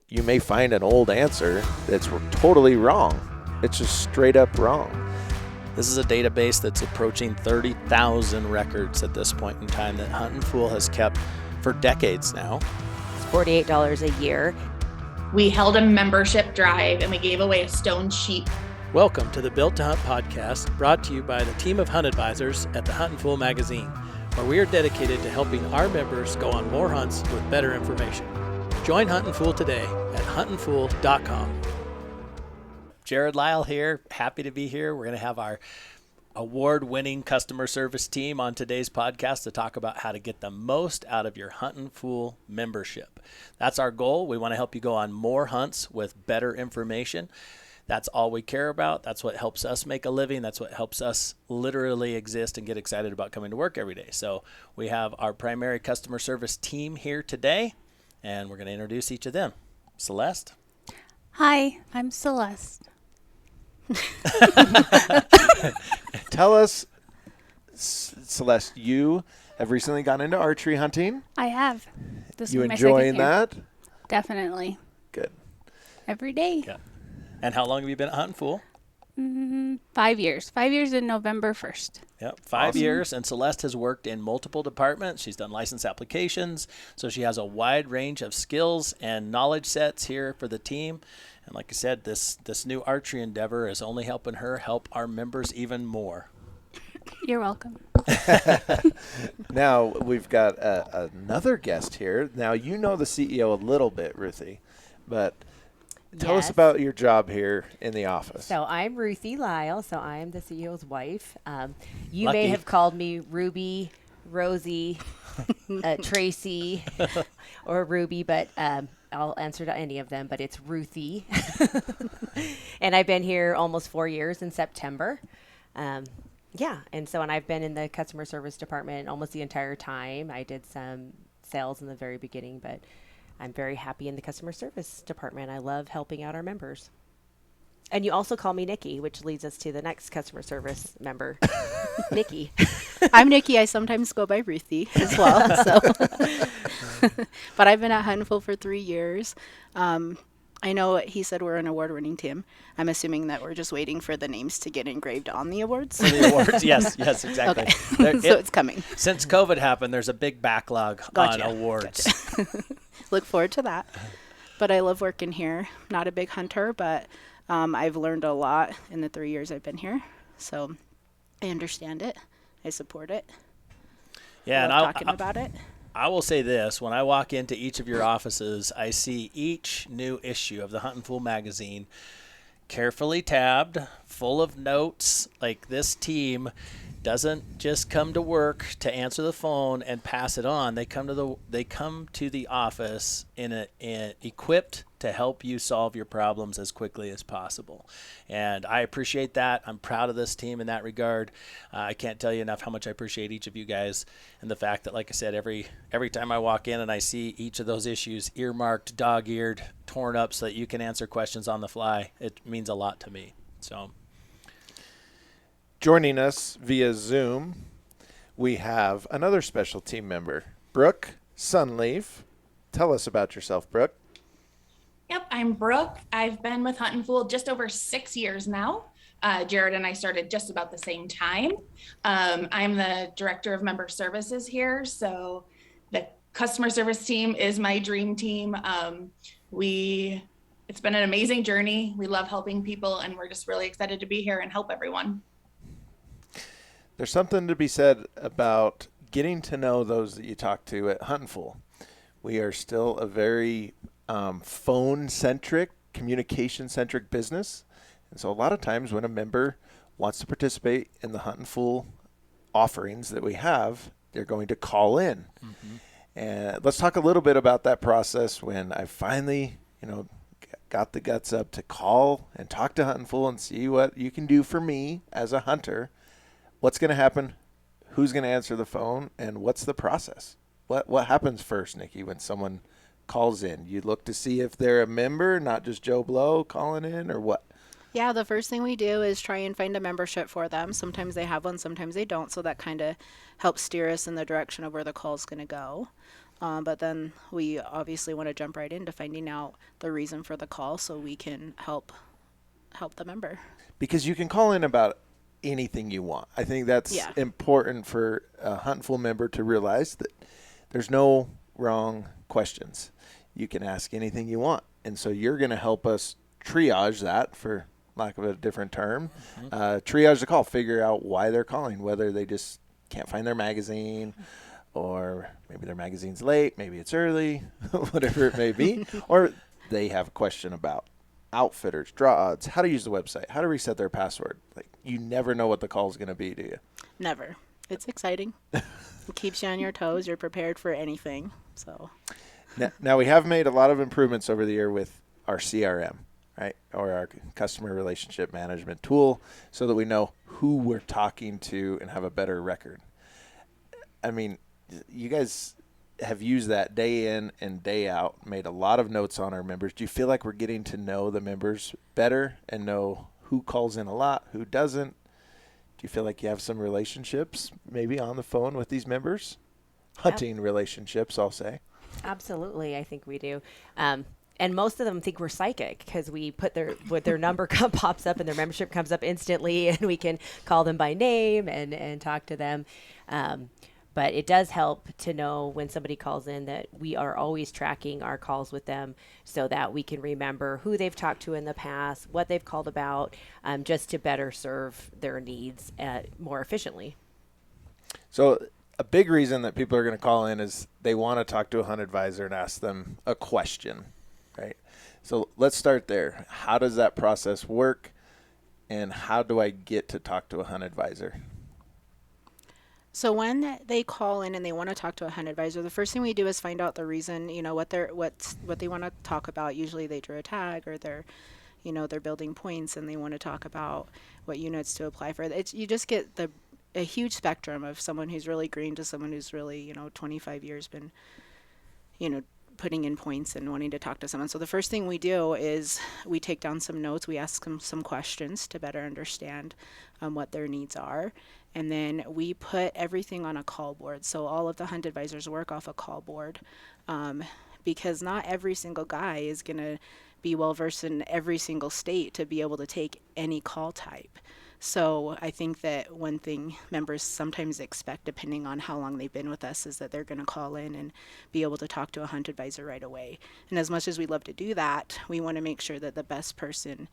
you may find an old answer that's totally wrong. It's just straight up wrong. This is a database that's approaching 30,000 records at this point in time that Huntin Fool has kept for decades now. It's $48 a year. We held a membership drive and we gave away a stone sheep. Welcome to the Built to Hunt podcast, brought to you by the team of hunt advisors at the Huntin Fool magazine, where we are dedicated to helping our members go on more hunts with better information. Join Huntin Fool today at huntinfool.com. Jared Lyle here, happy to be here. We're going to have our award-winning customer service team on today's podcast to talk about how to get the most out of your Huntin Fool membership. That's our goal. We want to help you go on more hunts with better information. That's all we care about. That's what helps us make a living. That's what helps us literally exist and get excited about coming to work every day. So we have our primary customer service team here today, and we're going to introduce each of them. Celeste. Hi, I'm Celeste. Tell us, Celeste, you have recently gone into archery hunting. I have. This You is my second enjoying year. that? Definitely. Good. Every day. Yeah. And how long have you been at Huntin Fool? 5 years. 5 years in November 1st. Yep, 5 Awesome. years, and Celeste has worked in multiple departments. She's done license applications, so she has a wide range of skills and knowledge sets here for the team. And like I said, this new archery endeavor is only helping her help our members even more. You're welcome. Now we've got another guest here. Now you know the CEO a little bit, Ruthie, but tell us Yes. about your job here in the office. So I'm Ruthie Lyle. So I am the CEO's wife. You Lucky. may have called me Ruby, Rosie, Tracy, or Ruby, but I'll answer to any of them. But it's Ruthie, and I've been here almost 4 years in September. And I've been in the customer service department almost the entire time. I did some sales in the very beginning, but I'm very happy in the customer service department. I love helping out our members. And you also call me Nikki, which leads us to the next customer service member, Nikki. I'm Nikki. I sometimes go by Ruthie as well. But I've been at Huntin Fool for 3 years. I know he said we're an award-winning team. I'm assuming that we're just waiting for the names to get engraved on the awards. For the awards, yes, exactly. Okay. So it's coming. Since COVID happened, there's a big backlog Gotcha. on awards. Look forward to that. But I love working here. Not a big hunter, but I've learned a lot in the 3 years I've been here. So I understand it. I support it. Yeah, I and love talking about it. I will say this, when I walk into each of your offices, I see each new issue of the Huntin Fool magazine carefully tabbed, full of notes. Like, this team doesn't just come to work to answer the phone and pass it on. They come to the office equipped to help you solve your problems as quickly as possible. And I appreciate that. I'm proud of this team in that regard. I can't tell you enough how much I appreciate each of you guys, and the fact that, like I said, every time I walk in and I see each of those issues earmarked, dog-eared, torn up so that you can answer questions on the fly, it means a lot to me. So Joining us via Zoom, we have another special team member, Brooke Sunleaf. Tell us about yourself, Brooke. Yep, I'm Brooke. I've been with Huntin Fool just over 6 years now. Jared and I started just about the same time. I'm the director of member services here, so the customer service team is my dream team. It's been an amazing journey. We love helping people, and we're just really excited to be here and help everyone. There's something to be said about getting to know those that you talk to at Huntin Fool. We are still a very phone-centric, communication-centric business. And so a lot of times when a member wants to participate in the Huntin Fool offerings that we have, they're going to call in. Mm-hmm. And let's talk a little bit about that process when I finally, got the guts up to call and talk to Huntin Fool and see what you can do for me as a hunter. What's going to happen? Who's going to answer the phone? And what's the process? What happens first, Nikki, when someone calls in? You look to see if they're a member, not just Joe Blow calling in, or what? Yeah, the first thing we do is try and find a membership for them. Sometimes they have one, sometimes they don't. So that kind of helps steer us in the direction of where the call is going to go. But then we obviously want to jump right into finding out the reason for the call so we can help the member. Because you can call in about anything you want. I think that's Yeah. important for a Huntinful member to realize that there's no wrong questions. You can ask anything you want. And so you're going to help us triage that, for lack of a different term, triage the call, figure out why they're calling, whether they just can't find their magazine, or maybe their magazine's late, maybe it's early, whatever it may be, or they have a question about outfitters, draw odds, how to use the website, how to reset their password. Like, you never know what the call is going to be, do you? Never. It's exciting. It keeps you on your toes. You're prepared for anything. So Now we have made a lot of improvements over the year with our CRM, right, or our customer relationship management tool, so that we know who we're talking to and have a better record. I mean, you guys have used that day in and day out, made a lot of notes on our members. Do you feel like we're getting to know the members better and know who calls in a lot, who doesn't? Do you feel like you have some relationships maybe on the phone with these members? Hunting relationships, I'll say. Absolutely, I think we do. And most of them think we're psychic because we put their number pops up and their membership comes up instantly, and we can call them by name and talk to them. But it does help to know when somebody calls in that we are always tracking our calls with them so that we can remember who they've talked to in the past, what they've called about, just to better serve their needs more efficiently. So a big reason that people are going to call in is they want to talk to a Hunt advisor and ask them a question, right? So let's start there. How does that process work, and how do I get to talk to a Hunt advisor? So when they call in and they want to talk to a Hunt advisor, the first thing we do is find out the reason, what they want to talk about. Usually they drew a tag, or they're building points and they want to talk about what units to apply for. You just get a huge spectrum of someone who's really green to someone who's really, 25 years been, putting in points and wanting to talk to someone. So the first thing we do is we take down some notes. We ask them some questions to better understand what their needs are. And then we put everything on a call board. So all of the Hunt advisors work off a call board, because not every single guy is going to be well versed in every single state to be able to take any call type. So I think that one thing members sometimes expect, depending on how long they've been with us, is that they're going to call in and be able to talk to a Hunt advisor right away. And as much as we love to do that, we want to make sure that the best person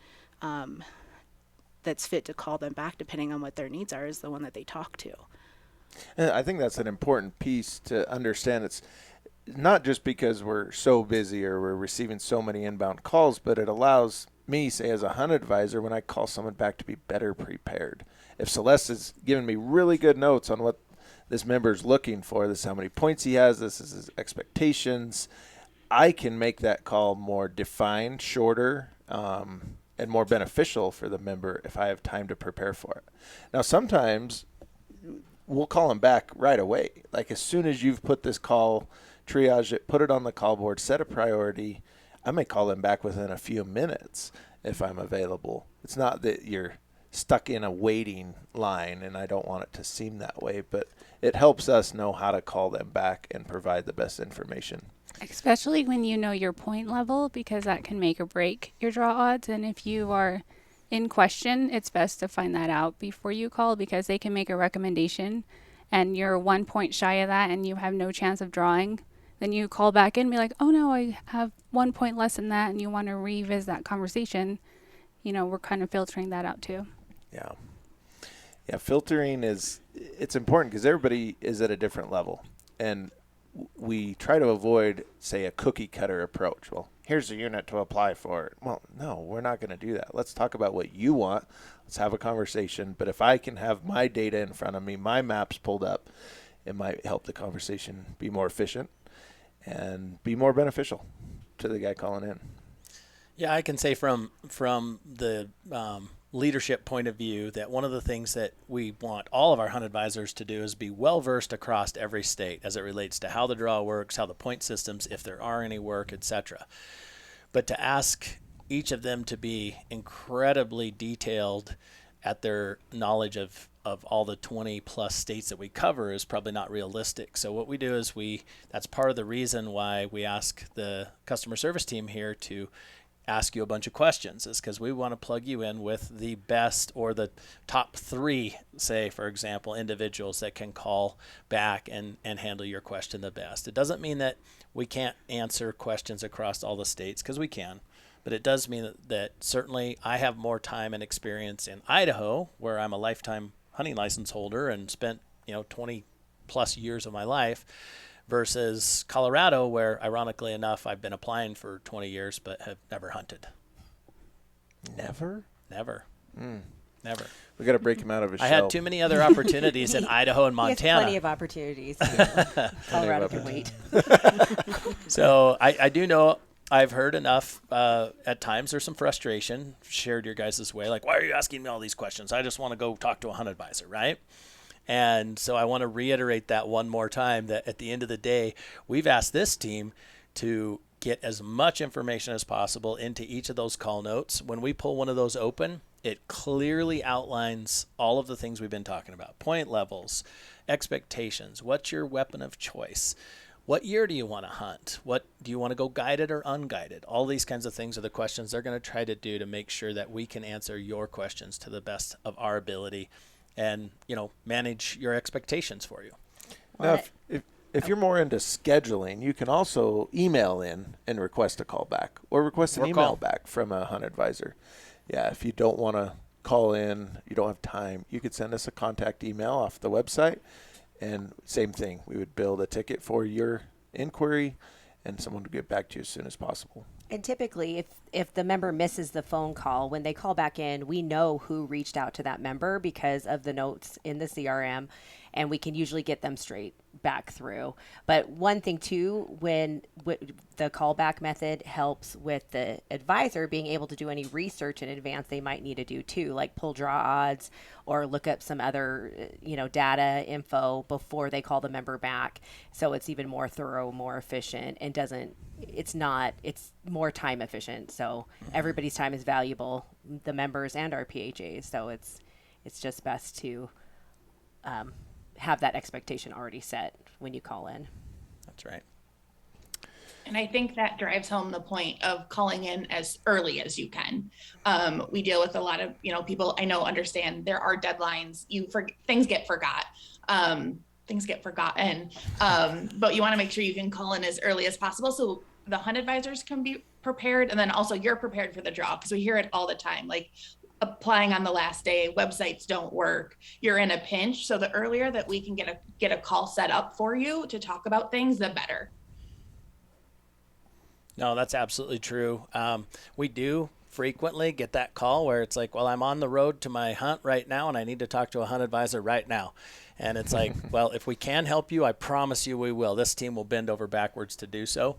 that's fit to call them back, depending on what their needs are, is the one that they talk to. And I think that's an important piece to understand. It's not just because we're so busy or we're receiving so many inbound calls, but it allows me, say, as a Hunt advisor, when I call someone back, to be better prepared. If Celeste has given me really good notes on what this member is looking for, this is how many points he has, this is his expectations, I can make that call more defined, shorter, and more beneficial for the member if I have time to prepare for it. Now, sometimes we'll call them back right away. Like, as soon as you've put this call, triage it, put it on the call board, set a priority, I may call them back within a few minutes if I'm available. It's not that you're stuck in a waiting line, and I don't want it to seem that way, but it helps us know how to call them back and provide the best information. Especially when you know your point level, because that can make or break your draw odds. And if you are in question, it's best to find that out before you call, because they can make a recommendation and you're 1 point shy of that and you have no chance of drawing. Then you call back in and be like, oh no, I have 1 point less than that, and you want to revisit that conversation. We're kind of filtering that out too. Yeah. Yeah, filtering it's important because everybody is at a different level. And we try to avoid, say, a cookie cutter approach. Well, here's a unit to apply for it. Well, no, we're not going to do that. Let's talk about what you want. Let's have a conversation. But if I can have my data in front of me, my maps pulled up, it might help the conversation be more efficient and be more beneficial to the guy calling in. Yeah, I can say from the leadership point of view that one of the things that we want all of our Hunt advisors to do is be well versed across every state as it relates to how the draw works, how the point systems, if there are any, work, etc. But to ask each of them to be incredibly detailed at their knowledge of of all the 20 plus states that we cover is probably not realistic. So what we do is that's part of the reason why we ask the customer service team here to ask you a bunch of questions, is because we want to plug you in with the best or the top 3, say, for example, individuals that can call back and handle your question the best. It doesn't mean that we can't answer questions across all the states, because we can. But it does mean that certainly I have more time and experience in Idaho, where I'm a lifetime hunting license holder and spent 20 plus years of my life, versus Colorado, where ironically enough I've been applying for 20 years but have never hunted. Never? Never. Never. We got to break him out of his I shell. had too many other opportunities in Idaho and He has Montana. plenty of opportunities. Colorado can wait. So I do know I've heard enough. At times there's some frustration shared your guys' way. Like, why are you asking me all these questions? I just want to go talk to a hunt advisor, right? And so I want to reiterate that one more time, that at the end of the day, we've asked this team to get as much information as possible into each of those call notes. When we pull one of those open, it clearly outlines all of the things we've been talking about: point levels, expectations, what's your weapon of choice, what year do you want to hunt, what do you want to go guided or unguided. All these kinds of things are the questions they're going to try to do to make sure that we can answer your questions to the best of our ability and manage your expectations for you. Now, if you're more into scheduling, you can also email in and request a call back, or request an email back from a hunt advisor. Yeah, if you don't want to call in, you don't have time, you could send us a contact email off the website, and same thing. We would build a ticket for your inquiry, and someone would get back to you as soon as possible. And typically, if the member misses the phone call, when they call back in, we know who reached out to that member because of the notes in the CRM, and we can usually get them straight back through. But one thing too, when the callback method helps with the advisor being able to do any research in advance they might need to do too, like pull draw odds or look up some other data info before they call the member back. So it's even more thorough, more efficient, and it's more time efficient. So everybody's time is valuable, the members and our PHAs. So it's just best to have that expectation already set when you call in. That's right. And I think that drives home the point of calling in as early as you can. We deal with a lot of, people I know understand there are deadlines. Things get forgotten. But you want to make sure you can call in as early as possible so the hunt advisors can be prepared, and then also you're prepared for the draw, because we hear it all the time, like applying on the last day, websites don't work, you're in a pinch. So the earlier that we can get a call set up for you to talk about things, the better. No, that's absolutely true. We do frequently get that call where it's like, well, I'm on the road to my hunt right now and I need to talk to a hunt advisor right now. And it's like, well, if we can help you, I promise you we will. This team will bend over backwards to do so.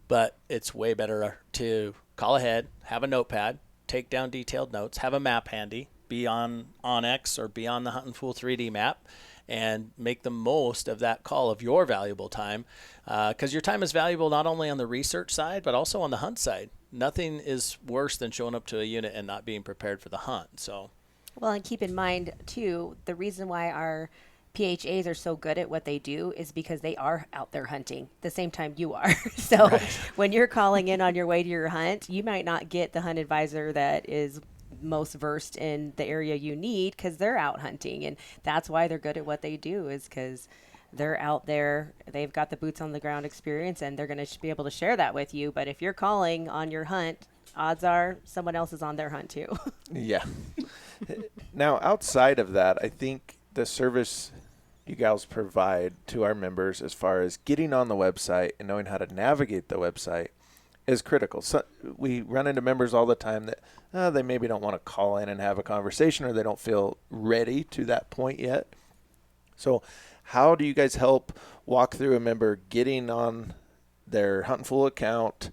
But it's way better to call ahead, have a notepad, take down detailed notes, have a map handy, be on Onyx or be on the Huntin' Fool 3D map, and make the most of that call of your valuable time, because your time is valuable not only on the research side, but also on the hunt side. Nothing is worse than showing up to a unit and not being prepared for the hunt. So, Well, and keep in mind, too, the reason why our PHAs are so good at what they do is because they are out there hunting the same time you are. So when you're calling in on your way to your hunt, you might not get the hunt advisor that is most versed in the area you need because they're out hunting. And that's why they're good at what they do, is because they're out there, they've got the boots on the ground experience, and they're going to be able to share that with you. But if you're calling on your hunt, odds are someone else is on their hunt too. Yeah. Now, outside of that, I think the service you gals provide to our members as far as getting on the website and knowing how to navigate the website is critical. So we run into members all the time that they maybe don't want to call in and have a conversation, or they don't feel ready to that point yet. So how do you guys help walk through a member getting on their Huntin' Fool account,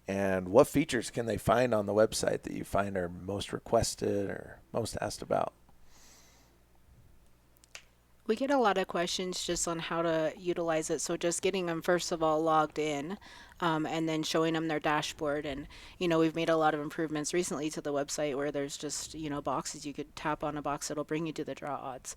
and what features can they find on the website that you find are most requested or most asked about? We get a lot of questions just on how to utilize it. So just getting them, first of all, logged in. and then showing them their dashboard. And, we've made a lot of improvements recently to the website where there's just, boxes. You could tap on a box, it'll bring you to the draw odds.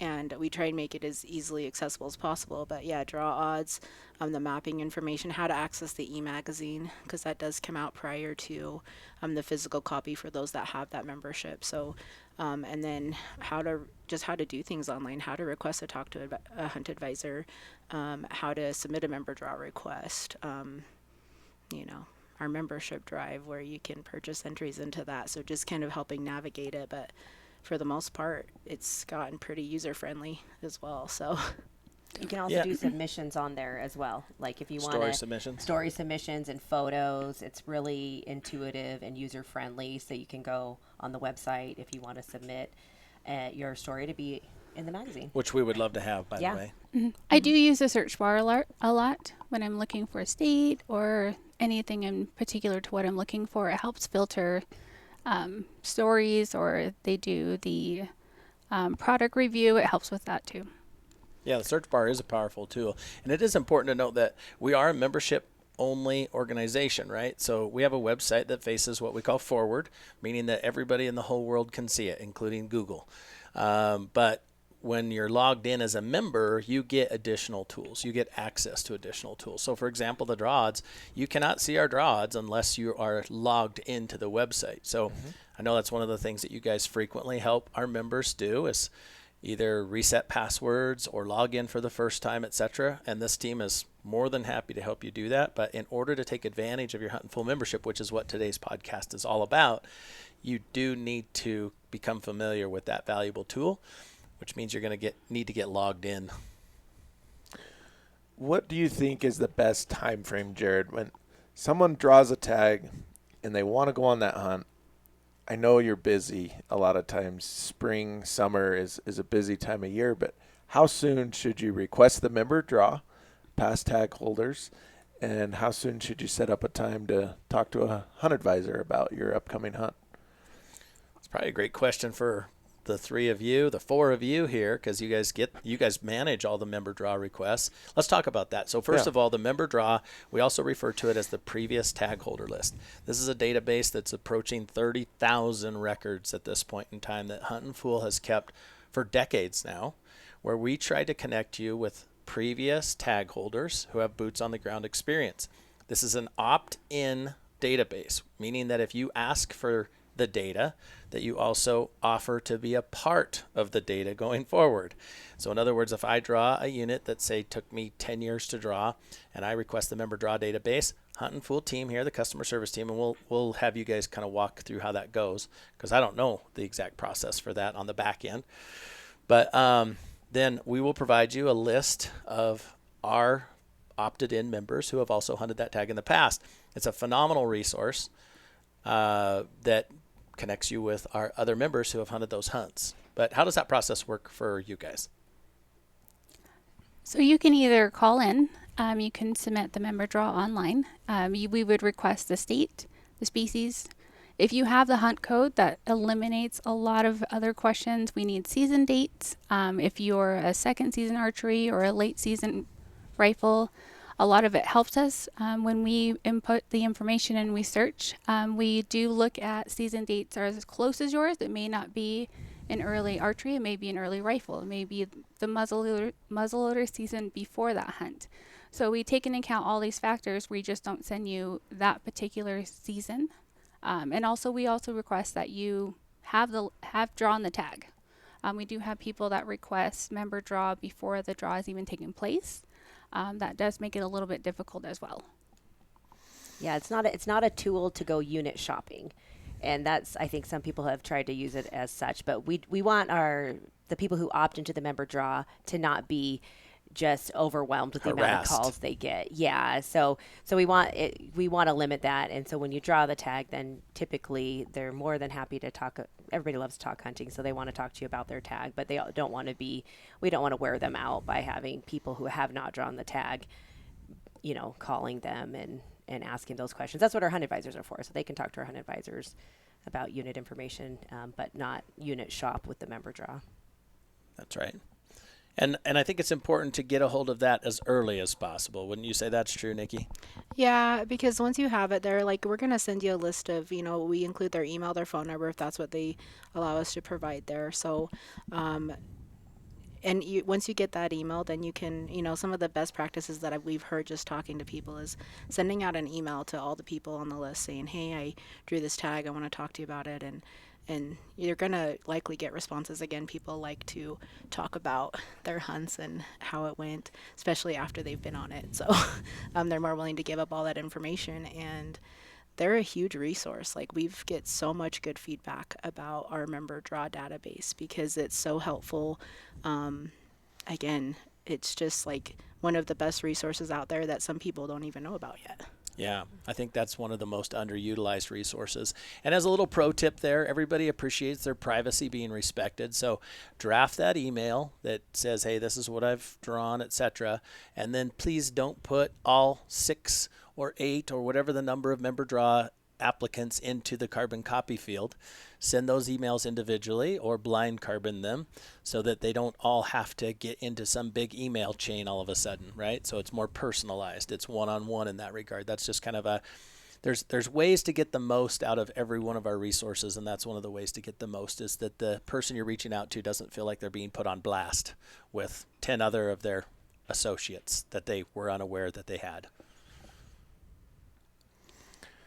And we try and make it as easily accessible as possible. But yeah, draw odds, the mapping information, how to access the e-magazine, because that does come out prior to the physical copy for those that have that membership. So, and then how to do things online, how to request to talk to a Hunt advisor, how to submit a member draw request, our membership drive where you can purchase entries into that. So just kind of helping navigate it. But for the most part, it's gotten pretty user-friendly as well. So you can also do submissions on there as well. Like if you want story submissions and photos, it's really intuitive and user-friendly. So you can go on the website if you want to submit your story to be in the magazine. Which we would love to have, by the way. Mm-hmm. I do use the search bar a lot when I'm looking for a state or anything in particular to what I'm looking for. It helps filter stories, or they do the product review. It helps with that too. Yeah, the search bar is a powerful tool. And it is important to note that we are a membership only organization, right? So we have a website that faces what we call forward, meaning that everybody in the whole world can see it, including Google. But when you're logged in as a member, you get additional tools. You get access to additional tools. So for example, the draw odds, you cannot see our draw odds unless you are logged into the website. So I know that's one of the things that you guys frequently help our members do is either reset passwords or log in for the first time, etc. And this team is more than happy to help you do that. But in order to take advantage of your Huntin Full membership, which is what today's podcast is all about, you do need to become familiar with that valuable tool, which means you're going to need to get logged in. What do you think is the best time frame, Jared, when someone draws a tag and they want to go on that hunt? I know you're busy a lot of times. Spring, summer is a busy time of year, but how soon should you request the member draw, past tag holders, and how soon should you set up a time to talk to a hunt advisor about your upcoming hunt? It's probably a great question for the four of you here, because you guys manage all the member draw requests. Let's talk about that. So first of all, the member draw, we also refer to it as the previous tag holder list. This is a database that's approaching 30,000 records at this point in time that Huntin' Fool has kept for decades now, where we try to connect you with previous tag holders who have boots on the ground experience. This is an opt-in database, meaning that if you ask for the data, that you also offer to be a part of the data going forward. So in other words, if I draw a unit that say took me 10 years to draw and I request the member draw database, Huntin' Fool team here, the customer service team, and we'll have you guys kind of walk through how that goes, because I don't know the exact process for that on the back end. But then we will provide you a list of our opted in members who have also hunted that tag in the past. It's a phenomenal resource that connects you with our other members who have hunted those hunts. But how does that process work for you guys? So you can either call in, you can submit the member draw online. We would request the state, the species. If you have the hunt code, that eliminates a lot of other questions. We need season dates. If you're a second season archery or a late season rifle, a lot of it helps us when we input the information and we search. We do look at season dates are as close as yours. It may not be in early archery. It may be an early rifle. It may be the muzzleloader season before that hunt. So we take into account all these factors. We just don't send you that particular season. And also we also request that you have drawn the tag. We do have people that request member draw before the draw is even taken place. That does make it a little bit difficult as well. Yeah, it's not a tool to go unit shopping, and that's, I think some people have tried to use it as such. But we want the people who opt into the member draw to not be just overwhelmed with the amount of calls they get. Yeah, so we want to limit that, and so when you draw the tag, then typically they're more than happy to talk. Everybody loves to talk hunting, so they want to talk to you about their tag, but we don't want to wear them out by having people who have not drawn the tag, calling them and asking those questions. That's what our hunt advisors are for, so they can talk to our hunt advisors about unit information, but not unit shop with the member draw. That's right. And I think it's important to get a hold of that as early as possible. Wouldn't you say that's true, Nikki? Yeah, because once you have it, they're like, we're going to send you a list of, we include their email, their phone number, if that's what they allow us to provide there. So, and once you get that email, then you can, some of the best practices that we've heard just talking to people is sending out an email to all the people on the list saying, hey, I drew this tag, I want to talk to you about it. And you're going to likely get responses. Again, people like to talk about their hunts and how it went, especially after they've been on it. So they're more willing to give up all that information, and they're a huge resource. Like, we've get so much good feedback about our member draw database because it's so helpful. Again, it's just like one of the best resources out there that some people don't even know about yet. Yeah, I think that's one of the most underutilized resources. And as a little pro tip there, everybody appreciates their privacy being respected. So draft that email that says, hey, this is what I've drawn, etc. And then please don't put all 6 or 8 or whatever the number of member draw applicants into the carbon copy field. Send those emails individually or blind carbon them so that they don't all have to get into some big email chain all of a sudden, right? So it's more personalized. It's one-on-one in that regard. That's just kind of there's ways to get the most out of every one of our resources, and that's one of the ways to get the most is that the person you're reaching out to doesn't feel like they're being put on blast with 10 other of their associates that they were unaware that they had.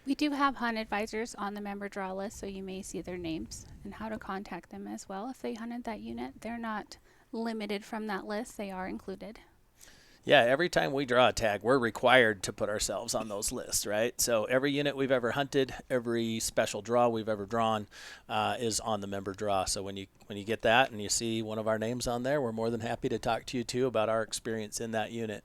We do have hunt advisors on the member draw list, so you may see their names and how to contact them as well. If they hunted that unit, they're not limited from that list. They are included. Yeah, every time we draw a tag, we're required to put ourselves on those lists, right? So every unit we've ever hunted, every special draw we've ever drawn is on the member draw. So when you get that and you see one of our names on there, we're more than happy to talk to you too about our experience in that unit.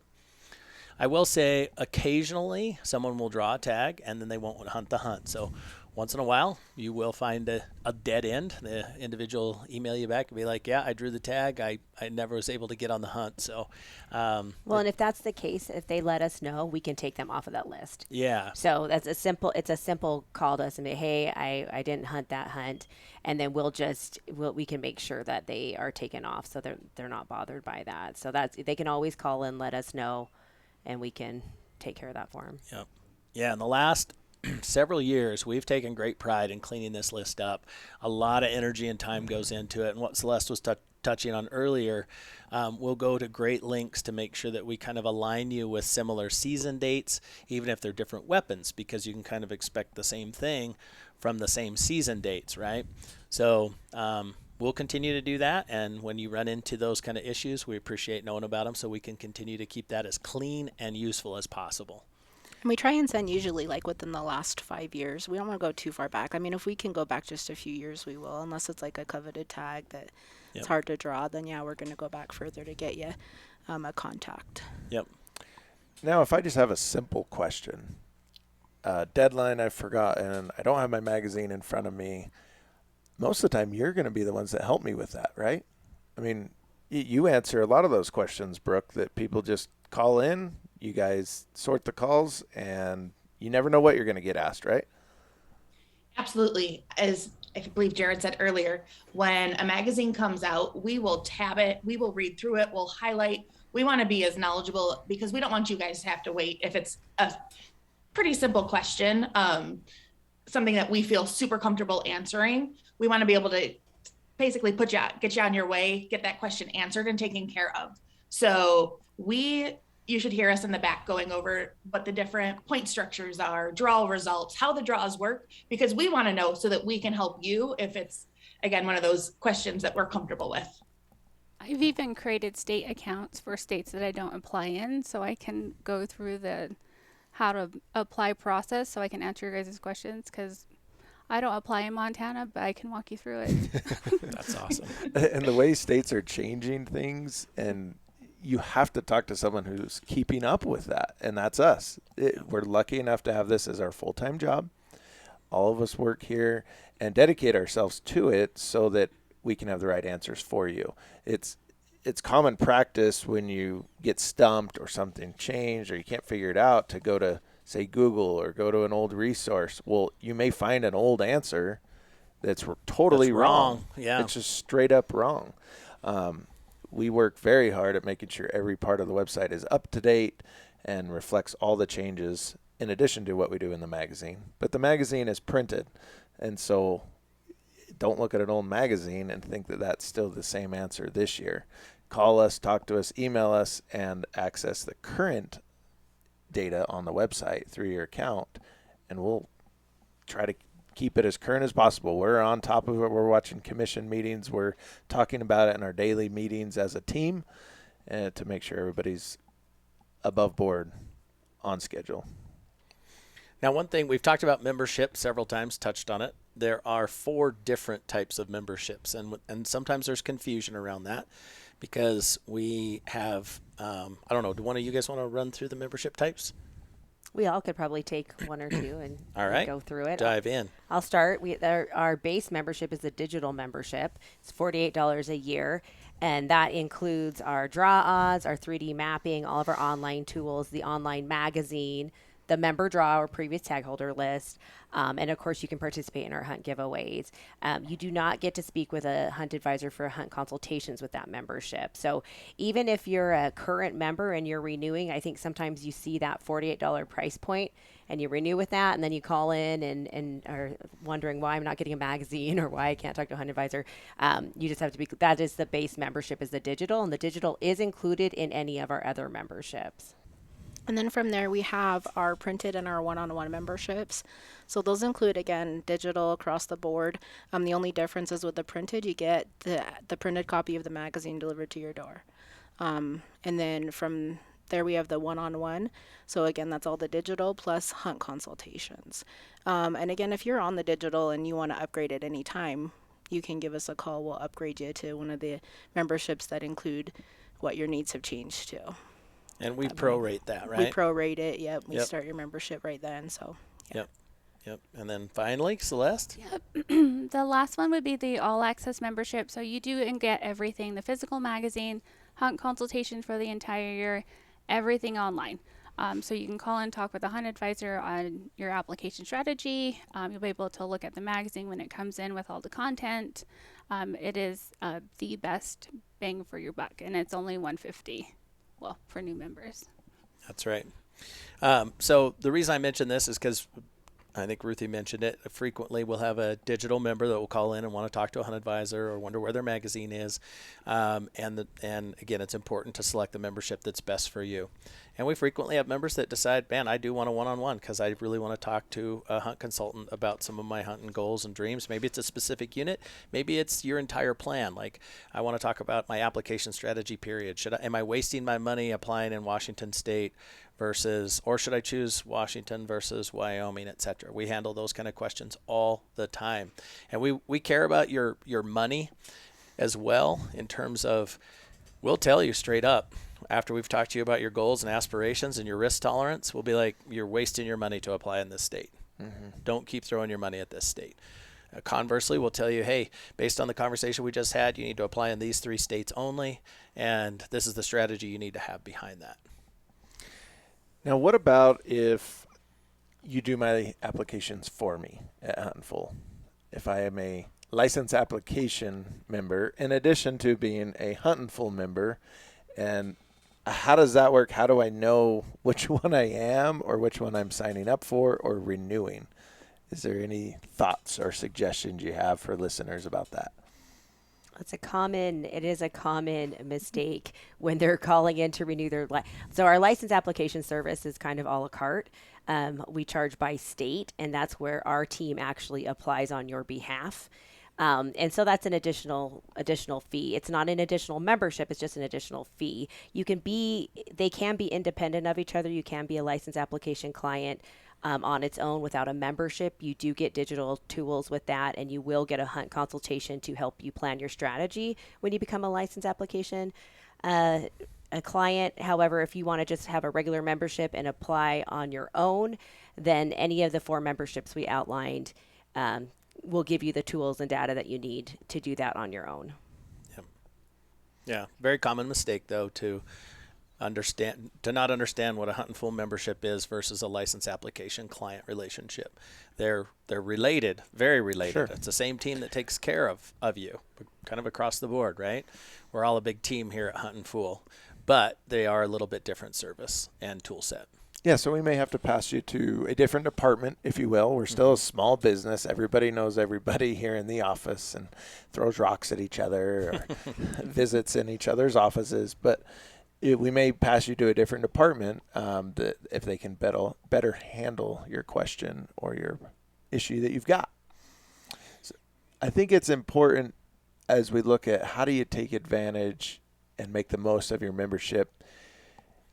I will say occasionally someone will draw a tag and then they won't hunt the hunt. So once in a while you will find a dead end. The individual email you back and be like, yeah, I drew the tag. I never was able to get on the hunt. So, and if that's the case, if they let us know, we can take them off of that list. Yeah. So it's a simple call to us and be, hey, I didn't hunt that hunt. And then we can make sure that they are taken off. So they're not bothered by that. So they can always call and let us know, and we can take care of that for them. Yep. Yeah, in the last several years, we've taken great pride in cleaning this list up. A lot of energy and time goes into it. And what Celeste was touching on earlier, we'll go to great lengths to make sure that we kind of align you with similar season dates, even if they're different weapons, because you can kind of expect the same thing from the same season dates, right? So we'll continue to do that, and when you run into those kind of issues, we appreciate knowing about them so we can continue to keep that as clean and useful as possible. And we try and send usually like within the last 5 years. We don't want to go too far back. I mean, if we can go back just a few years, we will, unless it's like a coveted tag that it's hard to draw. Then yeah, we're going to go back further to get you a contact. Yep. Now, if I just have a simple question, deadline I've forgotten, I don't have my magazine in front of me, most of the time you're going to be the ones that help me with that, right? I mean, you answer a lot of those questions, Brooke, that people just call in, you guys sort the calls, and you never know what you're going to get asked, right? Absolutely. As I believe Jared said earlier, when a magazine comes out, we will tab it, we will read through it, we'll highlight. We want to be as knowledgeable because we don't want you guys to have to wait if it's a pretty simple question, something that we feel super comfortable answering. We want to be able to basically get you on your way, get that question answered and taken care of. So you should hear us in the back going over what the different point structures are, draw results, how the draws work, because we want to know so that we can help you if it's, again, one of those questions that we're comfortable with. I've even created state accounts for states that I don't apply in, so I can go through the how to apply process so I can answer your guys' questions, because I don't apply in Montana, but I can walk you through it. That's awesome. And the way states are changing things, and you have to talk to someone who's keeping up with that, and that's us. We're lucky enough to have this as our full-time job. All of us work here and dedicate ourselves to it so that we can have the right answers for you. It's common practice when you get stumped or something changed or you can't figure it out to go to, say, Google or go to an old resource. Well, you may find an old answer that's totally wrong. Yeah. It's just straight up wrong. we work very hard at making sure every part of the website is up to date and reflects all the changes in addition to what we do in the magazine. But the magazine is printed, and so don't look at an old magazine and think that that's still the same answer this year. Call us, talk to us, email us, and access the current data on the website through your account, and we'll try to keep it as current as possible. We're on top of it. We're watching commission meetings. We're talking about it in our daily meetings as a team to make sure everybody's above board on schedule. Now, one thing we've talked about membership several times, touched on it. There are 4 different types of memberships, and sometimes there's confusion around that because we have, I don't know, do one of you guys want to run through the membership types? We all could probably take one or two and, All right. and go through it. Dive in. I'll start. Our base membership is a digital membership. It's $48 a year, and that includes our draw odds, our 3D mapping, all of our online tools, the online magazine, the member draw or previous tag holder list, and of course you can participate in our hunt giveaways. You do not get to speak with a hunt advisor for hunt consultations with that membership. So even if you're a current member and you're renewing, I think sometimes you see that $48 price point and you renew with that, and then you call in and are wondering why I'm not getting a magazine or why I can't talk to a hunt advisor. You just have to be, that is the base membership, is the digital, and the digital is included in any of our other memberships. And then from there, we have our printed and our one-on-one memberships. So those include, again, digital across the board. The only difference is with the printed, you get the printed copy of the magazine delivered to your door. And then from there, we have the one-on-one. So again, that's all the digital plus hunt consultations. And again, if you're on the digital and you want to upgrade at any time, you can give us a call. We'll upgrade you to one of the memberships that include what your needs have changed to. And we prorate that, right? We prorate it, yep. We Yep. start your membership right then, so. Yeah. Yep. And then finally, Celeste? Yep. The last one would be the all access membership. So you do and get everything, the physical magazine, hunt consultation for the entire year, everything online. So you can call and talk with a hunt advisor on your application strategy. You'll be able to look at the magazine when it comes in with all the content. It is the best bang for your buck, and it's only $150. Well, for new members. That's right. So the reason I mention this is because I think Ruthie mentioned it. Frequently, we'll have a digital member that will call in and want to talk to a hunt advisor or wonder where their magazine is. And again, it's important to select the membership that's best for you. And we frequently have members that decide, man, I do want a one-on-one because I really want to talk to a hunt consultant about some of my hunting goals and dreams. Maybe it's a specific unit. Maybe it's your entire plan. Like, I want to talk about my application strategy period. Am I wasting my money applying in Washington State or should I choose Washington versus Wyoming, et cetera? We handle those kind of questions all the time. And we care about your money as well, in terms of, we'll tell you straight up after we've talked to you about your goals and aspirations and your risk tolerance. We'll be like, you're wasting your money to apply in this state. Mm-hmm. Don't keep throwing your money at this state. Conversely, we'll tell you, hey, based on the conversation we just had, you need to apply in these 3 states only, and this is the strategy you need to have behind that. Now, what about if you do my applications for me at Huntin? If I am a license application member, in addition to being a Huntin member, and how does that work? How do I know which one I am or which one I'm signing up for or renewing? Is there any thoughts or suggestions you have for listeners about that? It is a common mistake when they're calling in to renew their so our license application service is kind of a la carte. We charge by state, and that's where our team actually applies on your behalf. And so that's an additional fee. It's not an additional membership. It's just an additional fee. They can be independent of each other. You can be a license application client on its own without a membership. You do get digital tools with that, and you will get a hunt consultation to help you plan your strategy when you become a license application a client. However, if you want to just have a regular membership and apply on your own, then any of the 4 memberships we outlined will give you the tools and data that you need to do that on your own. Yeah. Very common mistake, though, to not understand what a Huntin' Fool membership is versus a license application client relationship. They're related, very related. Sure. It's the same team that takes care of you, kind of across the board, right? We're all a big team here at Huntin' Fool, but they are a little bit different service and tool set. Yeah, so we may have to pass you to a different department, if you will. We're still a small business. Everybody knows everybody here in the office and throws rocks at each other or visits in each other's offices. But we may pass you to a different department if they can better handle your question or your issue that you've got. So I think it's important as we look at how do you take advantage and make the most of your membership.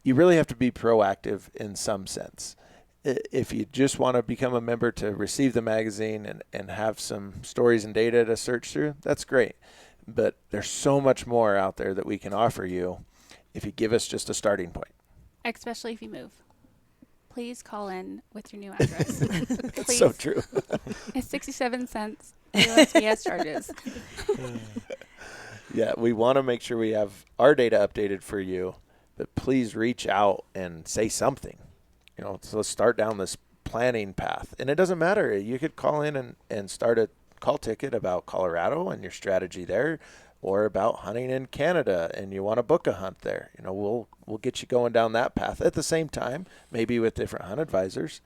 You really have to be proactive in some sense. If you just want to become a member to receive the magazine and have some stories and data to search through, that's great. But there's so much more out there that we can offer you if you give us just a starting point. Especially if you move. Please call in with your new address. That's so true. It's 67 cents USPS charges. Yeah, we want to make sure we have our data updated for you, but please reach out and say something. So let's start down this planning path. And it doesn't matter. You could call in and start a call ticket about Colorado and your strategy there, or about hunting in Canada and you want to book a hunt there. We'll get you going down that path at the same time, maybe with different hunt advisors.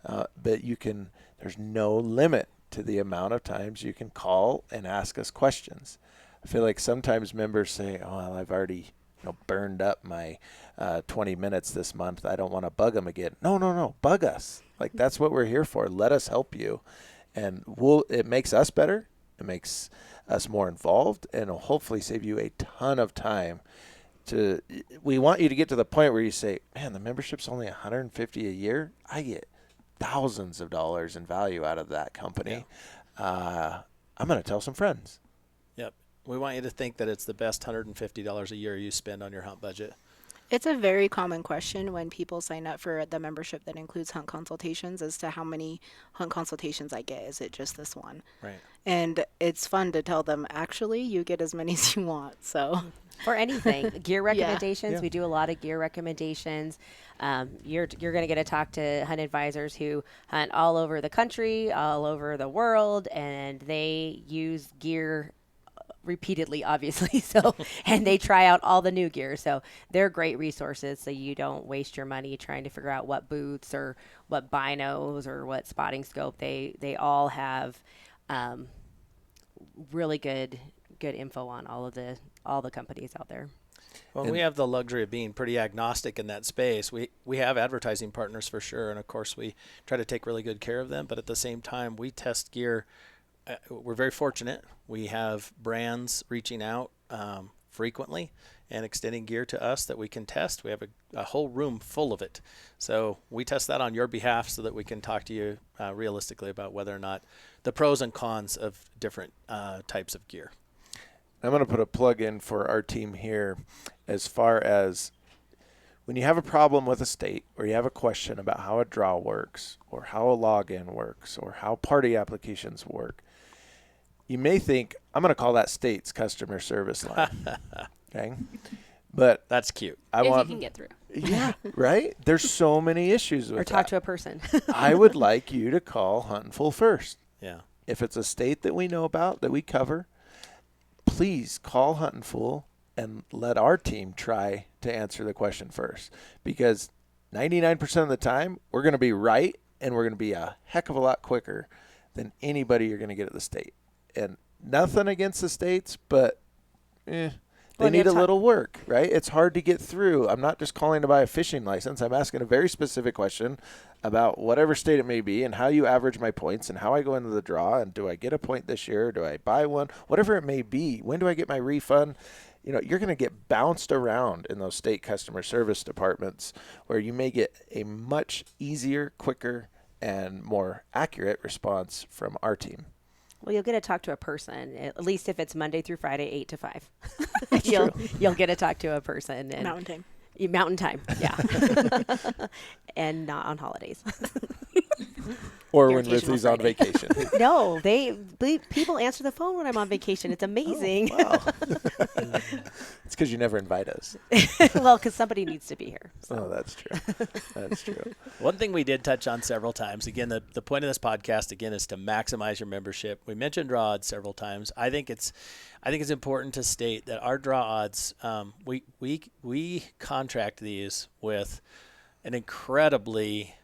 But there's no limit to the amount of times you can call and ask us questions. I feel like sometimes members say, oh, well, I've already burned up my 20 minutes this month. I don't want to bug them again. No, bug us. Like, that's what we're here for. Let us help you. And it makes us better. It makes us more involved, and it'll hopefully save you a ton of time. We want you to get to the point where you say, man, the membership's only $150 a year. I get thousands of dollars in value out of that company. Yeah. I'm going to tell some friends. Yep. We want you to think that it's the best $150 a year you spend on your hunt budget. It's a very common question when people sign up for the membership that includes hunt consultations as to how many hunt consultations I get. Is it just this one? Right. And it's fun to tell them, actually, you get as many as you want. So for anything, gear recommendations. Yeah. We do a lot of gear recommendations. You're going to get to talk to hunt advisors who hunt all over the country, all over the world, and they use gear repeatedly, obviously. So, and they try out all the new gear. So they're great resources. So you don't waste your money trying to figure out what boots or what binos or what spotting scope. They all have really good info on all the companies out there. Well, we have the luxury of being pretty agnostic in that space. We have advertising partners for sure, and of course we try to take really good care of them, but at the same time we test gear. We're very fortunate. We have brands reaching out frequently and extending gear to us that we can test. We have a whole room full of it. So we test that on your behalf so that we can talk to you realistically about whether or not the pros and cons of different types of gear. I'm going to put a plug in for our team here as far as when you have a problem with a state or you have a question about how a draw works or how a login works or how party applications work, you may think, I'm going to call that state's customer service line. Okay? But that's cute. If you can get through. Yeah, right? There's so many issues with that. Or talk to a person. I would like you to call Huntin' Fool first. Yeah. If it's a state that we know about, that we cover, please call Huntin' Fool and let our team try to answer the question first. Because 99% of the time, we're going to be right, and we're going to be a heck of a lot quicker than anybody you're going to get at the state. And nothing against the states, but they need a little work, right? It's hard to get through. I'm not just calling to buy a fishing license. I'm asking a very specific question about whatever state it may be and how you average my points and how I go into the draw and do I get a point this year? Do I buy one? Whatever it may be. When do I get my refund? You're going to get bounced around in those state customer service departments where you may get a much easier, quicker, and more accurate response from our team. Well, you'll get to talk to a person, at least if it's Monday through Friday, 8 to 5. You'll get to talk to a person. And Mountain time. Mountain time, yeah. And not on holidays. Or Your when occasional Rithley's on Friday. vacation. No, people answer the phone when I'm on vacation. It's amazing. Wow. It's because you never invite us. Well, because somebody needs to be here. Oh, that's true. That's true. One thing we did touch on several times, again, the point of this podcast, again, is to maximize your membership. We mentioned draw odds several times. I think it's important to state that our draw odds, we contract these with an incredibly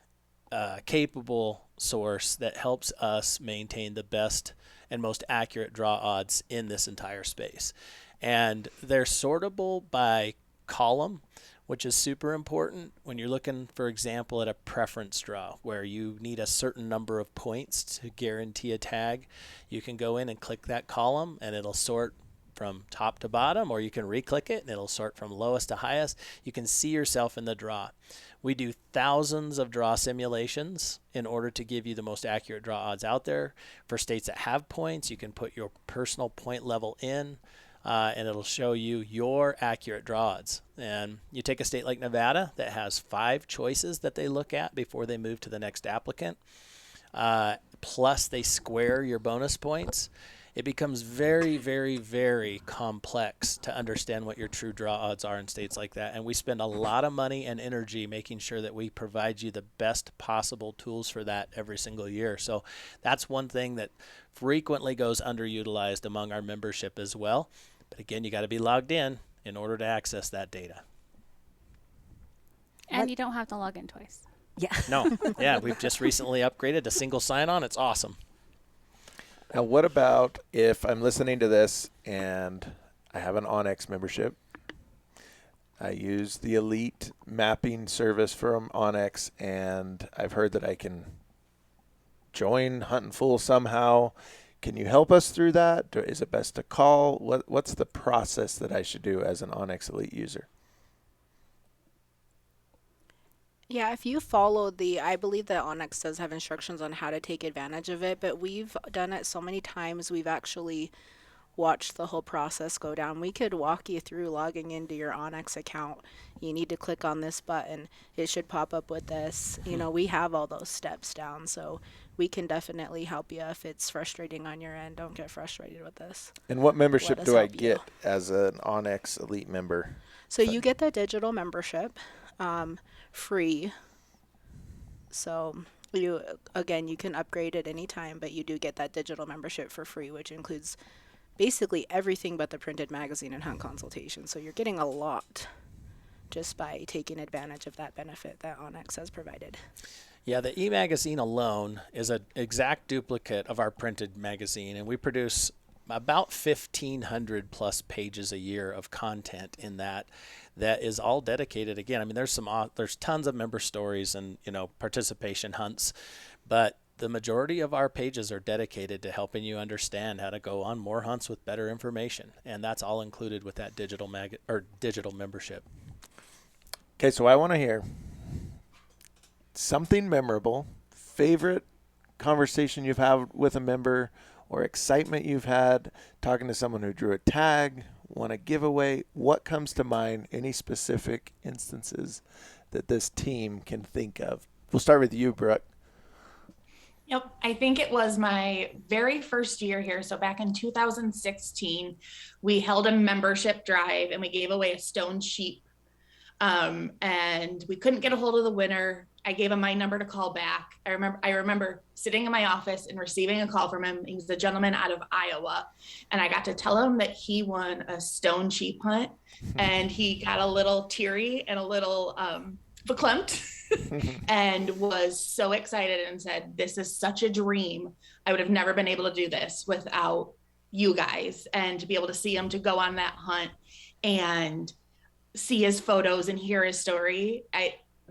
capable source that helps us maintain the best and most accurate draw odds in this entire space. And they're sortable by column, which is super important when you're looking, for example, at a preference draw where you need a certain number of points to guarantee a tag. You can go in and click that column and it'll sort from top to bottom, or you can re-click it and it'll sort from lowest to highest. You can see yourself in the draw. We do thousands of draw simulations in order to give you the most accurate draw odds out there. For states that have points, you can put your personal point level in, and it'll show you your accurate draw odds. And you take a state like Nevada that has 5 choices that they look at before they move to the next applicant, plus they square your bonus points. It becomes very, very, very complex to understand what your true draw odds are in states like that. And we spend a lot of money and energy making sure that we provide you the best possible tools for that every single year. So that's one thing that frequently goes underutilized among our membership as well. But again, you got to be logged in order to access that data. And you don't have to log in twice. Yeah. No. Yeah, we've just recently upgraded to single sign-on. It's awesome. Now, what about if I'm listening to this and I have an Onyx membership? I use the Elite mapping service from Onyx, and I've heard that I can join Huntin' Fool somehow. Can you help us through that? Or is it best to call? What's the process that I should do as an Onyx Elite user? Yeah, if you follow I believe that Onyx does have instructions on how to take advantage of it, but we've done it so many times, we've actually watched the whole process go down. We could walk you through logging into your Onyx account. You need to click on this button. It should pop up with this. We have all those steps down, so we can definitely help you if it's frustrating on your end. Don't get frustrated with this. And what membership Let us do I help you. get as an Onyx Elite member? So you get the digital membership free. So you can upgrade at any time, but you do get that digital membership for free, which includes basically everything but the printed magazine and hunt consultation. So you're getting a lot just by taking advantage of that benefit that Onyx has provided. Yeah, the e-magazine alone is an exact duplicate of our printed magazine, and we produce about 1,500 plus pages a year of content in that is all dedicated. Again, I mean, there's tons of member stories and participation hunts, but the majority of our pages are dedicated to helping you understand how to go on more hunts with better information, and that's all included with that digital membership. Okay, so I want to hear something memorable, favorite conversation you've had with a member, or excitement you've had talking to someone who drew a tag, won a giveaway. What comes to mind? Any specific instances that this team can think of? We'll start with you, Brooke. Yep. I think it was my very first year here. So back in 2016, we held a membership drive and we gave away a stone sheep. And we couldn't get a hold of the winner. I gave him my number to call back. I remember sitting in my office and receiving a call from him. He was a gentleman out of Iowa. And I got to tell him that he won a stone sheep hunt, and he got a little teary and a little verklempt and was so excited and said, "This is such a dream. I would have never been able to do this without you guys." And to be able to see him, to go on that hunt and see his photos and hear his story.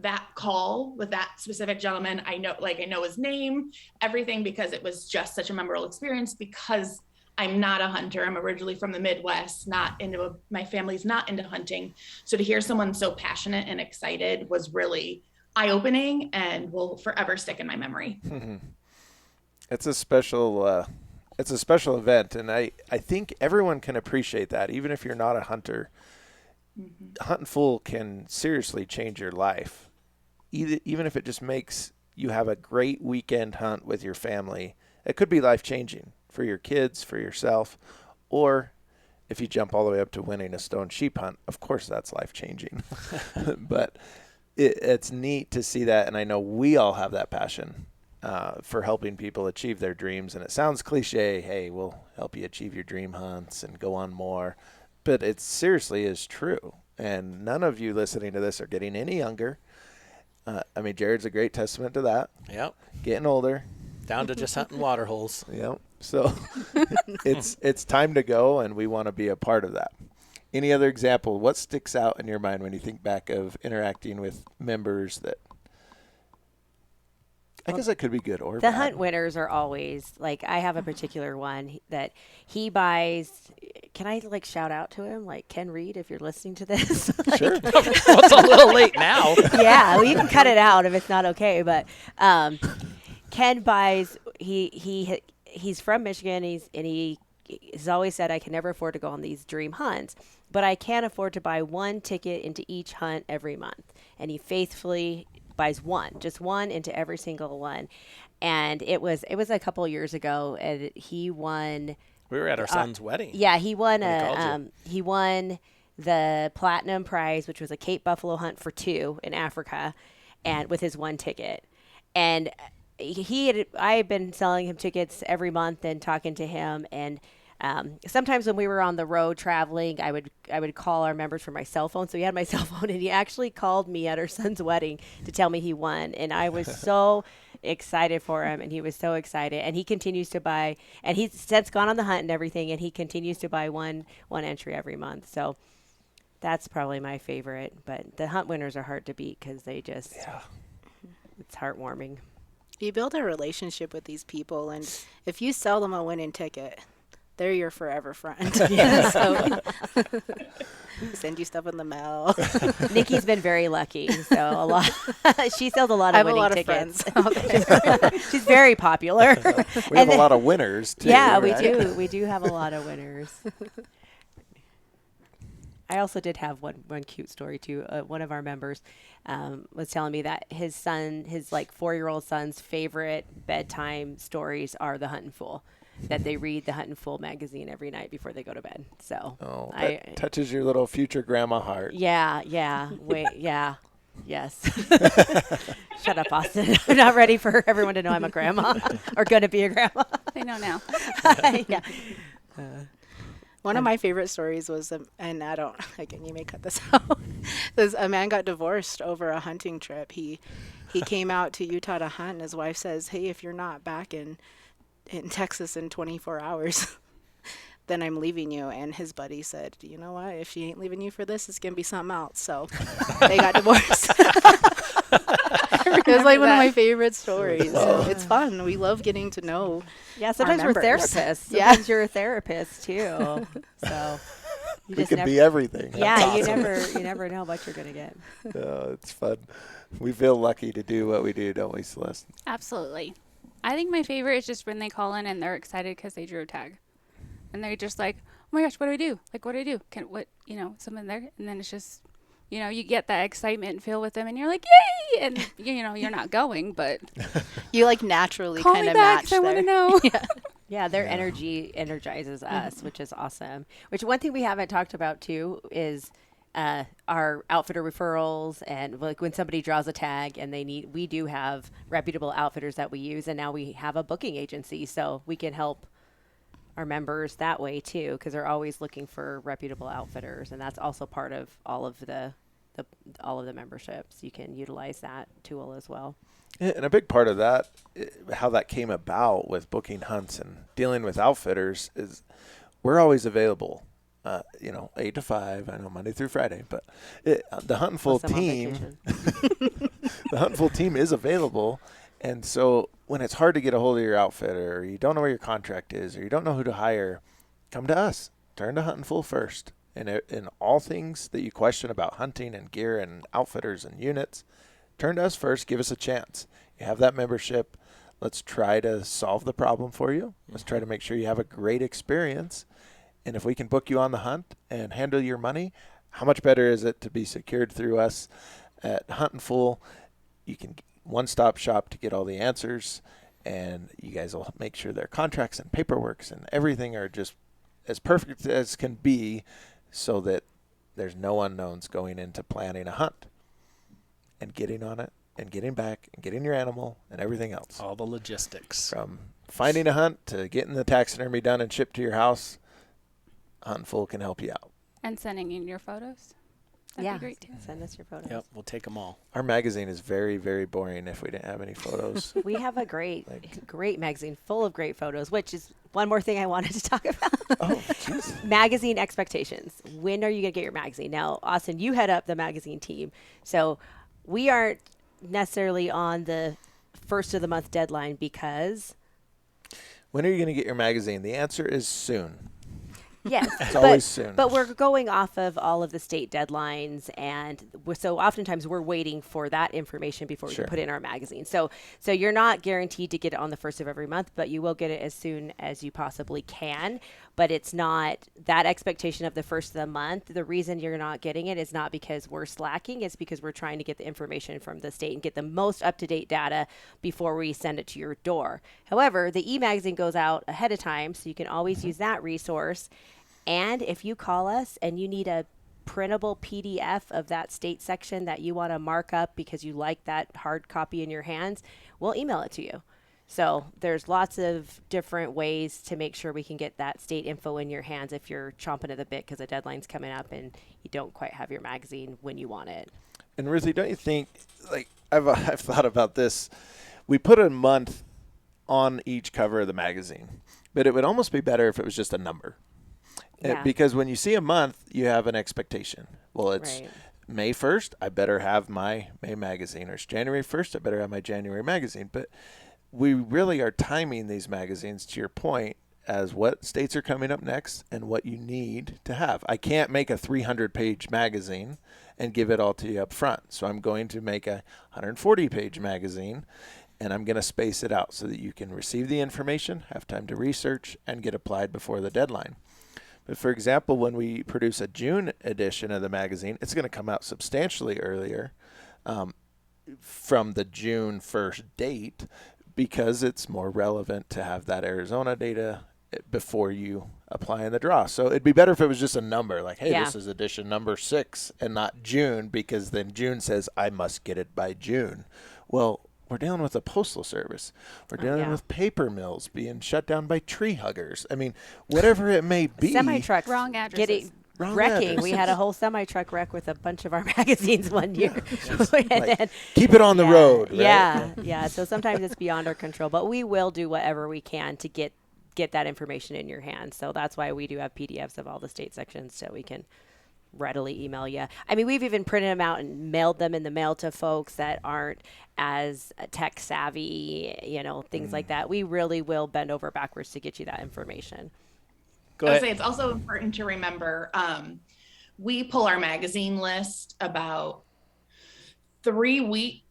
That call with that specific gentleman, I know his name, everything, because it was just such a memorable experience, because I'm not a hunter. I'm originally from the Midwest, my family's not into hunting. So to hear someone so passionate and excited was really eye-opening and will forever stick in my memory. It's a special event, and I think everyone can appreciate that, even if you're not a hunter. Huntin' Fool can seriously change your life, even if it just makes you have a great weekend hunt with your family. It could be life-changing for your kids, for yourself, or if you jump all the way up to winning a stone sheep hunt, of course that's life-changing. But it's neat to see that, and I know we all have that passion for helping people achieve their dreams. And it sounds cliche, hey, we'll help you achieve your dream hunts and go on more. But it seriously is true. And none of you listening to this are getting any younger. I mean, Jared's a great testament to that. Yep. Getting older. Down to just hunting water holes. Yep. So it's time to go, and we want to be a part of that. Any other example? What sticks out in your mind when you think back of interacting with members that I guess that could be good or The bad. hunt winners are always like, I have a particular one that he buys. Can I like shout out to him? Like Ken Reed, if you're listening to this. Like, Sure. Well, it's a little late now. yeah, well, you can cut it out if it's not okay. But Ken buys. He's from Michigan. He's always said, I can never afford to go on these dream hunts, but I can afford to buy one ticket into each hunt every month. And he faithfully buys just one into every single one. And it was a couple of years ago, and he won. We were at our son's wedding. Yeah, he won When he won the platinum prize, which was a Cape buffalo hunt for 2 in Africa, and with his one ticket. And I had been selling him tickets every month and talking to him. And sometimes when we were on the road traveling, I would call our members from my cell phone. So he had my cell phone, and he actually called me at our son's wedding to tell me he won. And I was so excited for him, and he was so excited. And he continues to buy, and he's since gone on the hunt and everything, and he continues to buy one entry every month. So that's probably my favorite. But the hunt winners are hard to beat because they just, it's heartwarming. You build a relationship with these people, and if you sell them a winning ticket, they're your forever friend. So send you stuff in the mail. Nikki's been very lucky, so she sells a lot I of have a winning lot of tickets. friends. She's very popular. We have a lot of winners, too. Yeah, we right? do. We do have a lot of winners. I also did have one cute story too. One of our members was telling me that his 4-year-old son's favorite bedtime stories are the Huntin' Fool. That they read the Huntin' Fool magazine every night before they go to bed. So that touches your little future grandma heart. Yeah. Wait, yeah. Yes. Shut up, Austin. I'm not ready for everyone to know I'm a grandma or going to be a grandma. They know now. Yeah. One of my favorite stories was, and again, you may cut this out, is a man got divorced over a hunting trip. He came out to Utah to hunt, and his wife says, hey, if you're not back in Texas in 24 hours, then I'm leaving you. And his buddy said, you know what, if she ain't leaving you for this, it's going to be something else. So they got divorced. It was like one of my favorite stories. It's fun. We love getting to know. Yeah, sometimes we're members. therapists. Yeah. Sometimes you're a therapist too. So you We just could never, be everything. yeah, That's awesome. you never know what you're gonna get. It's fun. We feel lucky to do what we do, don't we, Celeste? Absolutely. I think my favorite is just when they call in and they're excited because they drew a tag. And they're just like, oh my gosh, what do I do? Like, what do I do? Something there. And then it's just, you get that excitement and feel with them and you're like, yay! And, you're not going, but You naturally call kind me of back match 'cause I want to their- know. Yeah, their energy energizes us, which is awesome. Which one thing we haven't talked about too is our outfitter referrals, and like when somebody draws a tag and we do have reputable outfitters that we use, and now we have a booking agency, so we can help our members that way too, because they're always looking for reputable outfitters, and that's also part of all of the memberships. You can utilize that tool as well. Yeah, and a big part of that, how that came about with booking hunts and dealing with outfitters, is we're always available. 8 to 5. I know Monday through Friday, but the Huntin' Fool Unless I'm on team, vacation. the Huntin' Fool team is available. And so when it's hard to get a hold of your outfitter, or you don't know where your contract is, or you don't know who to hire, come to us. Turn to Huntin' Fool first. And in all things that you question about hunting and gear and outfitters and units, turn to us first. Give us a chance. You have that membership. Let's try to solve the problem for you. Let's try to make sure you have a great experience. And if we can book you on the hunt and handle your money, how much better is it to be secured through us at Huntin' Fool? You can one-stop shop to get all the answers, and you guys will make sure their contracts and paperworks and everything are just as perfect as can be, so that there's no unknowns going into planning a hunt and getting on it and getting back and getting your animal and everything else. All the logistics. From finding a hunt to getting the taxidermy done and shipped to your house, Huntin can help you out. And sending in your photos. That'd be great too. Send us your photos. Yep, we'll take them all. Our magazine is very, very boring if we didn't have any photos. We have a great magazine full of great photos, which is one more thing I wanted to talk about. Oh, jeez. Magazine expectations. When are you going to get your magazine? Now, Austin, you head up the magazine team. So we aren't necessarily on the first of the month deadline because... When are you going to get your magazine? The answer is soon. Yes, It's always soon. But we're going off of all of the state deadlines, and so oftentimes we're waiting for that information before we Sure. can put it in our magazine. So you're not guaranteed to get it on the first of every month, but you will get it as soon as you possibly can. But it's not that expectation of the first of the month. The reason you're not getting it is not because we're slacking. It's because we're trying to get the information from the state and get the most up-to-date data before we send it to your door. However, the e-magazine goes out ahead of time, so you can always use that resource. And if you call us and you need a printable PDF of that state section that you want to mark up because you like that hard copy in your hands, we'll email it to you. So there's lots of different ways to make sure we can get that state info in your hands if you're chomping at the bit because the deadline's coming up and you don't quite have your magazine when you want it. And Ruthie, don't you think, like, I've thought about this. We put a month on each cover of the magazine, but it would almost be better if it was just a number. Yeah. Because when you see a month, you have an expectation. Well, it's Right. May 1st, I better have my May magazine. Or it's January 1st, I better have my January magazine. But we really are timing these magazines, to your point, as what states are coming up next and what you need to have. I can't make a 300-page magazine and give it all to you up front. So I'm going to make a 140-page magazine, and I'm going to space it out so that you can receive the information, have time to research, and get applied before the deadline. But for example, when we produce a June edition of the magazine, it's going to come out substantially earlier from the June 1st date because it's more relevant to have that Arizona data before you apply in the draw. So it'd be better if it was just a number, like, hey, Yeah. this is edition number 6 and not June, because then June says I must get it by June. Well, we're dealing with a postal service. We're dealing yeah. with paper mills being shut down by tree huggers. I mean, whatever it may be. Semi-truck Wrong addresses. getting wrecking. We had a whole semi-truck wreck with a bunch of our magazines one year. And Like, then- keep it on the road, right? Yeah. So sometimes it's beyond our control, but we will do whatever we can to get that information in your hands. So that's why we do have PDFs of all the state sections so we can readily email you. I mean, we've even printed them out and mailed them in the mail to folks that aren't as tech savvy, things like that. We really will bend over backwards to get you that information. Go I would ahead. say it's also important to remember we pull our magazine list about 3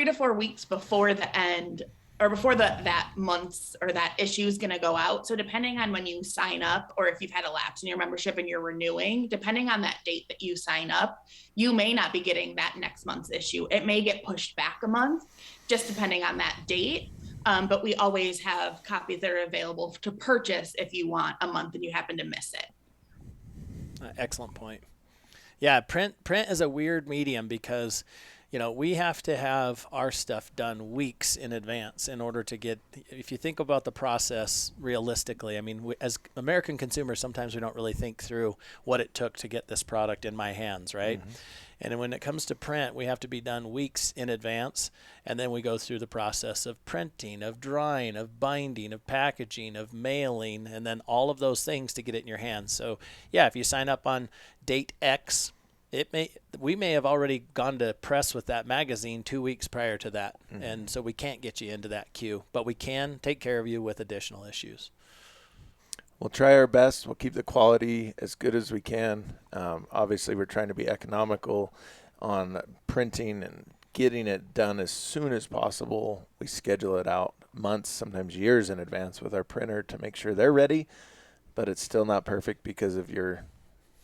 to 4 weeks before the end or before that month's or that issue is going to go out. So depending on when you sign up or if you've had a lapse in your membership and you're renewing, depending on that date that you sign up, you may not be getting that next month's issue. It may get pushed back a month, just depending on that date. But we always have copies that are available to purchase if you want a month and you happen to miss it. Excellent point. Yeah, print is a weird medium because, we have to have our stuff done weeks in advance in order to get, if you think about the process realistically, I mean, as American consumers, sometimes we don't really think through what it took to get this product in my hands, right? Mm-hmm. And when it comes to print, we have to be done weeks in advance, and then we go through the process of printing, of drying, of binding, of packaging, of mailing, and then all of those things to get it in your hands. So, yeah, if you sign up on date X, we may have already gone to press with that magazine 2 weeks prior to that, and so we can't get you into that queue, but we can take care of you with additional issues. We'll try our best. We'll keep the quality as good as we can. Obviously, we're trying to be economical on printing and getting it done as soon as possible. We schedule it out months, sometimes years in advance with our printer to make sure they're ready, but it's still not perfect because of your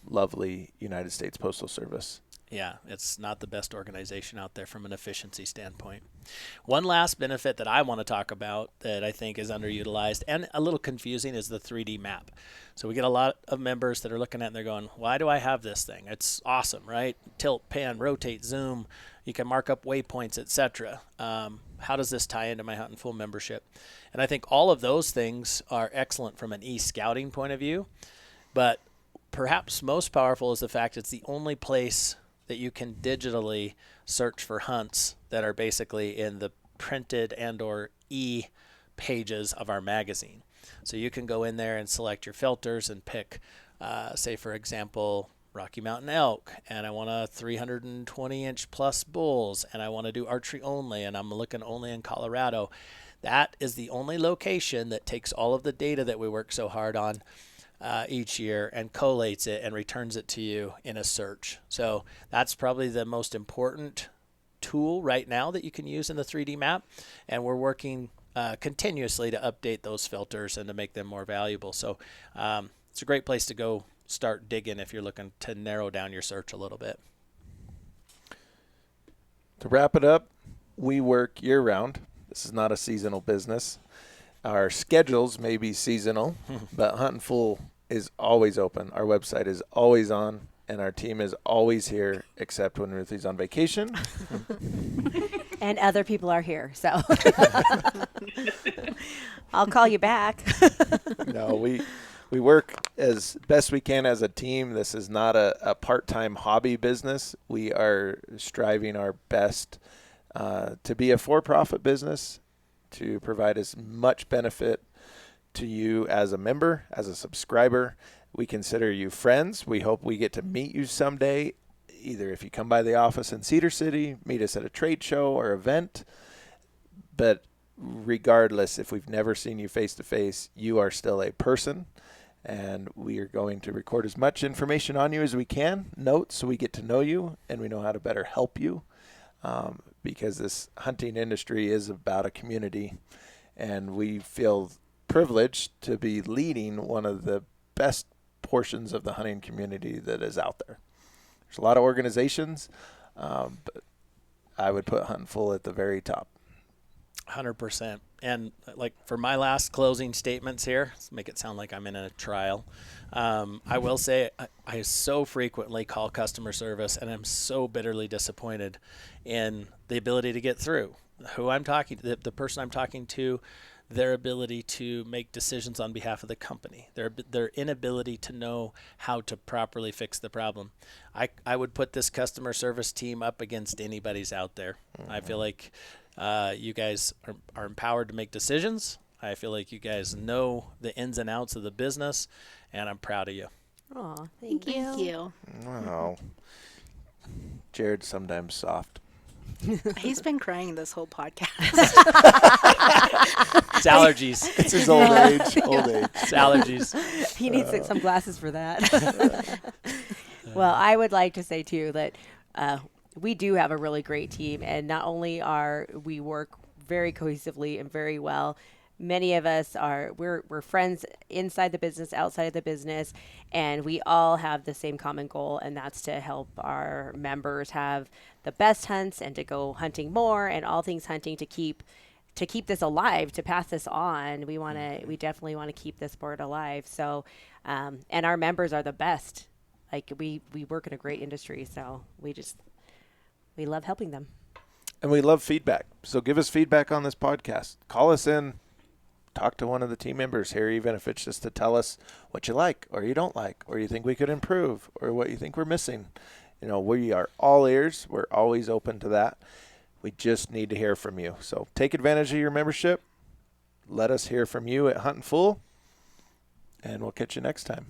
lovely United States Postal Service. Yeah, it's not the best organization out there from an efficiency standpoint. One last benefit that I want to talk about that I think is underutilized and a little confusing is the 3D map. So we get a lot of members that are looking at it and they're going, why do I have this thing? It's awesome, right? Tilt, pan, rotate, zoom. You can mark up waypoints, etc. How does this tie into my Huntin' Fool membership? And I think all of those things are excellent from an e-scouting point of view. But perhaps most powerful is the fact it's the only place that you can digitally search for hunts that are basically in the printed and or pages of our magazine. So you can go in there and select your filters and pick, say for example, Rocky Mountain elk, and I want a 320 inch plus bulls, and I want to do archery only, and I'm looking only in Colorado. That is the only location that takes all of the data that we work so hard on each year and collates it and returns it to you in a search. So that's probably the most important tool right now that you can use in the 3D map, and we're working continuously to update those filters and to make them more valuable. So it's a great place to go start digging if you're looking to narrow down your search a little bit. To wrap it up, we work year-round. This is not a seasonal business. Our schedules may be seasonal, but Huntin' Fool is always open. Our website is always on, and our team is always here, except when Ruthie's on vacation. And other people are here, so I'll call you back. No, we work as best we can as a team. This is not a part-time hobby business. We are striving our best to be a for-profit business, to provide as much benefit to you as a member, as a subscriber. We consider you friends. We hope we get to meet you someday, either if you come by the office in Cedar City, meet us at a trade show or event. But regardless, if we've never seen you face to face, you are still a person, and we are going to record as much information on you as we can, notes, so we get to know you and we know how to better help you. Because this hunting industry is about a community, and we feel privileged to be leading one of the best portions of the hunting community that is out there. There's a lot of organizations, but I would put Huntin' Fool at the very top. 100%. And like for my last closing statements here, let's make it sound like I'm in a trial. I will say I so frequently call customer service, and I'm so bitterly disappointed in the ability to get through. Who I'm talking to, the person I'm talking to, their ability to make decisions on behalf of the company, their inability to know how to properly fix the problem. I would put this customer service team up against anybody's out there. Mm-hmm. I feel like you guys are empowered to make decisions. I feel like you guys know the ins and outs of the business, and I'm proud of you. Aw, Thank you. Wow. Jared's sometimes soft. He's been crying this whole podcast. It's allergies. It's his old age. It's allergies. He needs some glasses for that. Well, I would like to say, too, that we do have a really great team, and not only are we work very cohesively and very well, many of us we're friends inside the business, outside of the business, and we all have the same common goal, and that's to help our members have the best hunts and to go hunting more and all things hunting to keep this alive, to pass this on. We definitely want to keep this sport alive. So, and our members are the best. Like we work in a great industry, so we love helping them. And we love feedback. So give us feedback on this podcast. Call us in. Talk to one of the team members here, even if it's just to tell us what you like or you don't like, or you think we could improve, or what you think we're missing. We are all ears. We're always open to that. We just need to hear from you. So take advantage of your membership. Let us hear from you at Huntin' Fool, and we'll catch you next time.